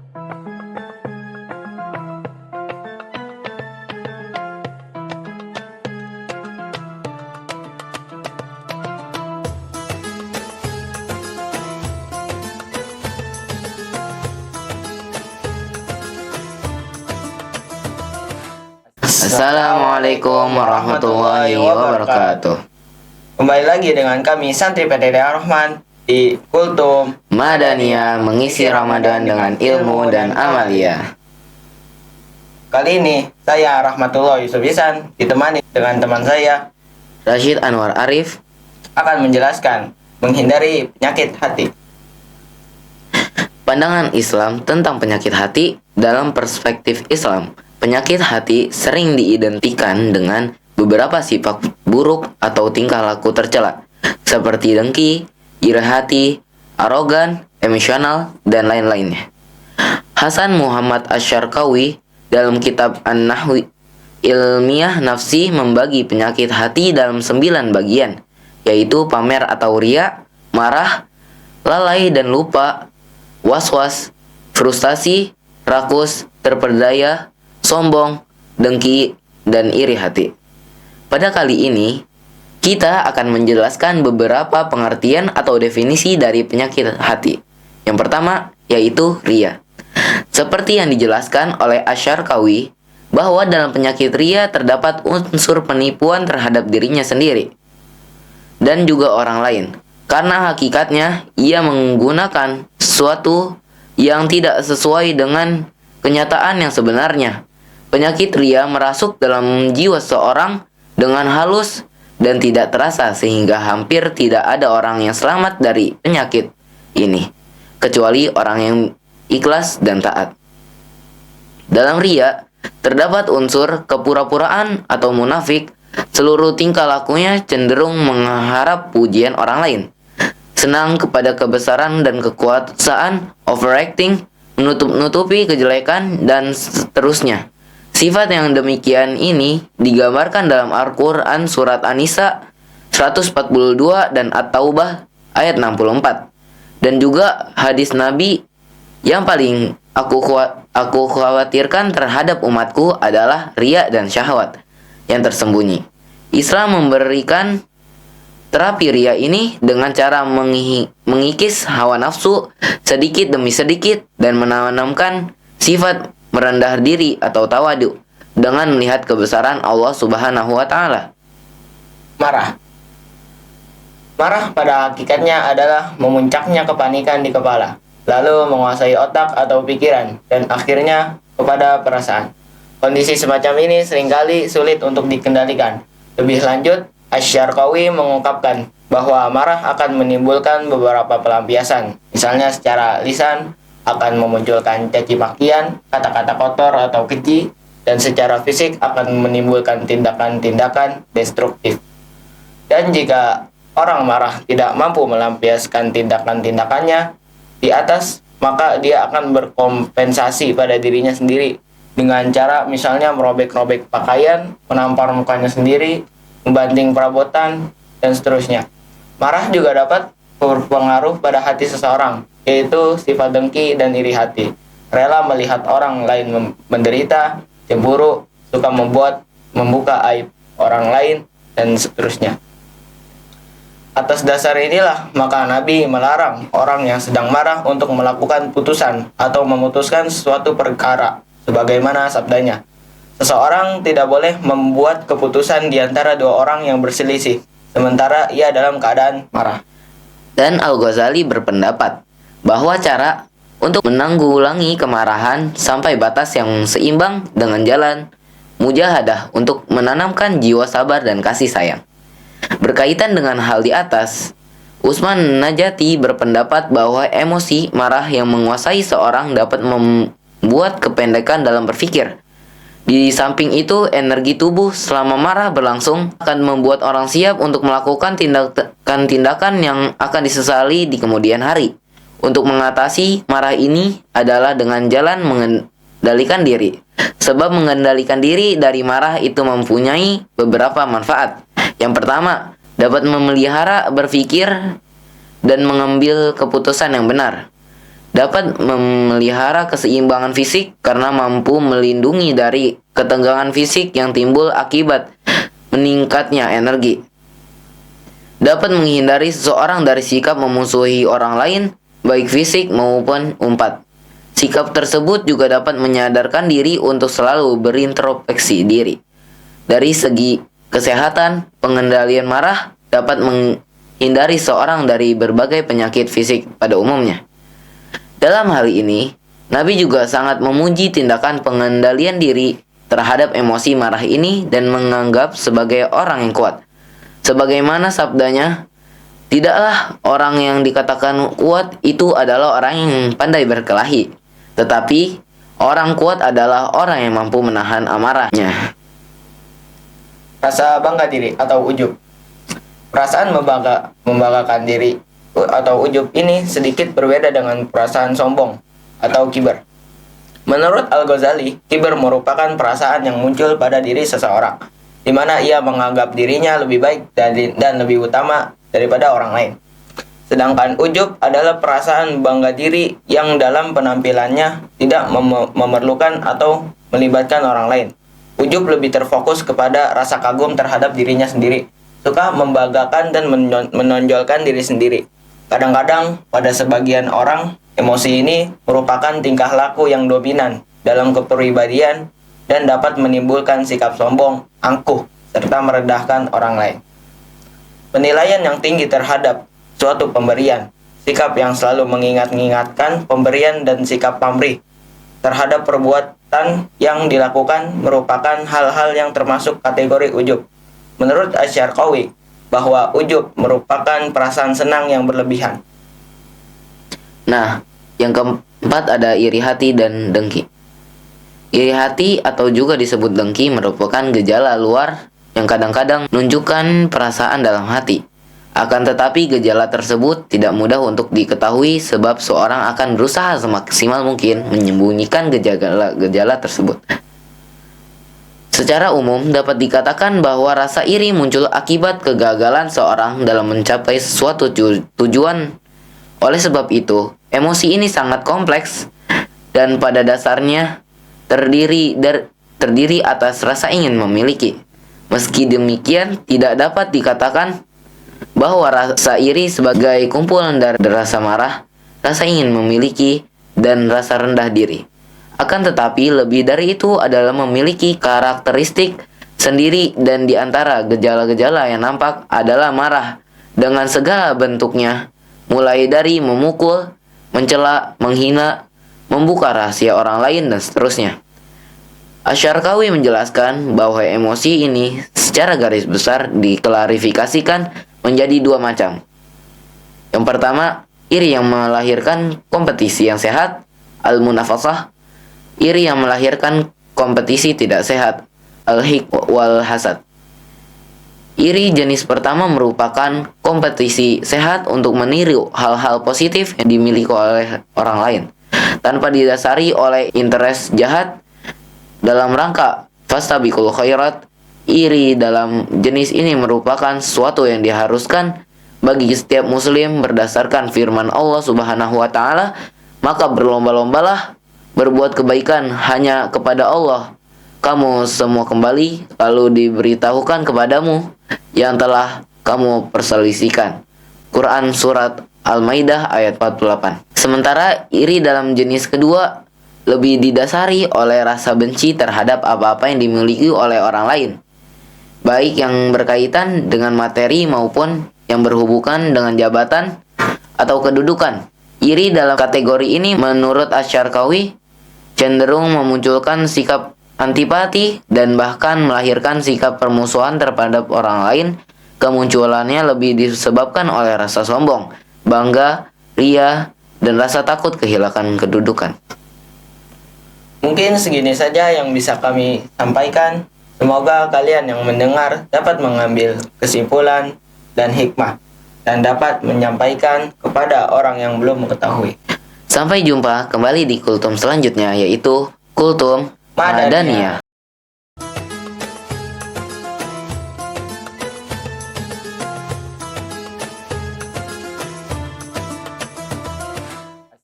Assalamualaikum warahmatullahi wabarakatuh. Kembali lagi dengan kami Santri PTT Ar-Rahman di Kultum Madaniyah mengisi Ramadan dengan ilmu dan amalia. Kali ini saya Rahmatullah Yusuf Ihsan ditemani dengan teman saya Rashid Anwar Arif akan menjelaskan menghindari penyakit hati. pandangan Islam tentang penyakit hati. Dalam perspektif Islam, penyakit hati sering diidentikan dengan beberapa sifat buruk atau tingkah laku tercela, seperti dengki, iri hati, arogan, emosional, dan lain-lainnya. Hasan Muhammad Asy-Syarqawi dalam kitab An-Nahwi Ilmiah Nafsi membagi penyakit hati dalam 9 bagian, yaitu pamer atau riya, marah, lalai dan lupa, was-was, frustasi, rakus, terperdaya, sombong, dengki, dan iri hati. Pada kali ini, kita akan menjelaskan beberapa pengertian atau definisi dari penyakit hati. Yang pertama, yaitu riya. Seperti yang dijelaskan oleh Asy-Syarqawi, bahwa dalam penyakit riya terdapat unsur penipuan terhadap dirinya sendiri dan juga orang lain, karena hakikatnya ia menggunakan sesuatu yang tidak sesuai dengan kenyataan yang sebenarnya. Penyakit riya merasuk dalam jiwa seorang dengan halus dan tidak terasa, sehingga hampir tidak ada orang yang selamat dari penyakit ini, kecuali orang yang ikhlas dan taat. Dalam riya terdapat unsur kepura-puraan atau munafik. Seluruh tingkah lakunya cenderung mengharap pujian orang lain, senang kepada kebesaran dan kekuasaan, overacting, menutupi kejelekan, dan seterusnya. Sifat yang demikian ini digambarkan dalam Al-Quran surat An-Nisa 142 dan At-Taubah ayat 64. Dan juga hadis Nabi, yang paling aku khawatirkan terhadap umatku adalah riya dan syahwat yang tersembunyi. Islam memberikan terapi riya ini dengan cara mengikis hawa nafsu sedikit demi sedikit dan menanamkan sifat merendah diri atau tawadu dengan melihat kebesaran Allah Subhanahu wa taala. Marah. Marah pada hakikatnya adalah memuncaknya kepanikan di kepala, lalu menguasai otak atau pikiran, dan akhirnya kepada perasaan. Kondisi semacam ini seringkali sulit untuk dikendalikan. Lebih lanjut, Asy-Syarqawi mengungkapkan bahwa marah akan menimbulkan beberapa pelampiasan. Misalnya secara lisan akan memunculkan caci makian, kata-kata kotor atau keji, dan secara fisik akan menimbulkan tindakan-tindakan destruktif. Dan jika orang marah tidak mampu melampiaskan tindakan-tindakannya di atas, maka dia akan berkompensasi pada dirinya sendiri dengan cara misalnya merobek-robek pakaian, menampar mukanya sendiri, membanting perabotan, dan seterusnya. Marah juga dapat berpengaruh pada hati seseorang, yaitu sifat dengki dan iri hati, rela melihat orang lain menderita, cemburu, suka membuka aib orang lain, dan seterusnya. Atas dasar inilah, maka Nabi melarang orang yang sedang marah untuk melakukan putusan atau memutuskan suatu perkara, sebagaimana sabdanya, seseorang tidak boleh membuat keputusan di antara dua orang yang berselisih, sementara ia dalam keadaan marah. Dan Al-Ghazali berpendapat bahwa cara untuk menanggulangi kemarahan sampai batas yang seimbang dengan jalan mujahadah untuk menanamkan jiwa sabar dan kasih sayang. Berkaitan dengan hal di atas, Utsman Najati berpendapat bahwa emosi marah yang menguasai seorang dapat membuat kependekan dalam berpikir. Di samping itu, energi tubuh selama marah berlangsung akan membuat orang siap untuk melakukan tindakan yang akan disesali di kemudian hari. Untuk mengatasi marah ini adalah dengan jalan mengendalikan diri. Sebab mengendalikan diri dari marah itu mempunyai beberapa manfaat. Yang pertama, dapat memelihara berpikir dan mengambil keputusan yang benar. Dapat memelihara keseimbangan fisik karena mampu melindungi dari ketegangan fisik yang timbul akibat meningkatnya energi. Dapat menghindari seseorang dari sikap memusuhi orang lain, baik fisik maupun umpat. Sikap tersebut juga dapat menyadarkan diri untuk selalu berintrospeksi diri. Dari segi kesehatan, pengendalian marah dapat menghindari seorang dari berbagai penyakit fisik pada umumnya. Dalam hal ini, Nabi juga sangat memuji tindakan pengendalian diri terhadap emosi marah ini dan menganggap sebagai orang yang kuat. Sebagaimana sabdanya, tidaklah orang yang dikatakan kuat itu adalah orang yang pandai berkelahi, tetapi orang kuat adalah orang yang mampu menahan amarahnya. Rasa bangga diri atau ujub. Perasaan membanggakan diri atau ujub ini sedikit berbeda dengan perasaan sombong atau kibar. Menurut Al-Ghazali, kibar merupakan perasaan yang muncul pada diri seseorang, di mana ia menganggap dirinya lebih baik dan lebih utama daripada orang lain. Sedangkan ujub adalah perasaan bangga diri yang dalam penampilannya tidak memerlukan atau melibatkan orang lain. Ujub lebih terfokus kepada rasa kagum terhadap dirinya sendiri, suka membanggakan dan menonjolkan diri sendiri. Kadang-kadang, pada sebagian orang, emosi ini merupakan tingkah laku yang dominan dalam kepribadian dan dapat menimbulkan sikap sombong, angkuh, serta merendahkan orang lain. Penilaian yang tinggi terhadap suatu pemberian, sikap yang selalu mengingat-ingatkan pemberian dan sikap pamrih terhadap perbuatan yang dilakukan merupakan hal-hal yang termasuk kategori ujub. Menurut Asy-Syarqawi, bahwa ujub merupakan perasaan senang yang berlebihan. Nah, yang keempat ada iri hati dan dengki. Iri hati atau juga disebut dengki merupakan gejala luar yang kadang-kadang menunjukkan perasaan dalam hati. Akan tetapi gejala tersebut tidak mudah untuk diketahui sebab seorang akan berusaha semaksimal mungkin menyembunyikan gejala tersebut. Secara umum dapat dikatakan bahwa rasa iri muncul akibat kegagalan seorang dalam mencapai suatu tujuan. Oleh sebab itu, emosi ini sangat kompleks dan pada dasarnya terdiri atas rasa ingin memiliki. Meski demikian, tidak dapat dikatakan bahwa rasa iri sebagai kumpulan dari rasa marah, rasa ingin memiliki, dan rasa rendah diri. Akan tetapi, lebih dari itu adalah memiliki karakteristik sendiri dan di antara gejala-gejala yang nampak adalah marah dengan segala bentuknya, mulai dari memukul, mencela, menghina, membuka rahasia orang lain, dan seterusnya. Asy-Syarqawi menjelaskan bahwa emosi ini secara garis besar diklarifikasikan menjadi dua macam. Yang pertama, iri yang melahirkan kompetisi yang sehat, al-munafasah. Iri yang melahirkan kompetisi tidak sehat, al-hiqd wal hasad. Iri jenis pertama merupakan kompetisi sehat untuk meniru hal-hal positif yang dimiliki oleh orang lain, tanpa didasari oleh interes jahat dalam rangka fastabiqul khairat. Iri dalam jenis ini merupakan sesuatu yang diharuskan bagi setiap muslim berdasarkan firman Allah Subhanahu wa taala, maka berlomba-lombalah berbuat kebaikan hanya kepada Allah. Kamu semua kembali lalu diberitahukan kepadamu yang telah kamu perselisihkan. Quran Surat Al-Maidah ayat 48. Sementara iri dalam jenis kedua lebih didasari oleh rasa benci terhadap apa-apa yang dimiliki oleh orang lain, baik yang berkaitan dengan materi maupun yang berhubungan dengan jabatan atau kedudukan. Iri dalam kategori ini menurut Asy-Syarqawi cenderung memunculkan sikap antipati dan bahkan melahirkan sikap permusuhan terhadap orang lain. Kemunculannya lebih disebabkan oleh rasa sombong, bangga, ria, dan rasa takut kehilangan kedudukan. Mungkin segini saja yang bisa kami sampaikan. Semoga kalian yang mendengar dapat mengambil kesimpulan dan hikmah dan dapat menyampaikan kepada orang yang belum mengetahui. Sampai jumpa kembali di kultum selanjutnya, yaitu Kultum Madaniyah.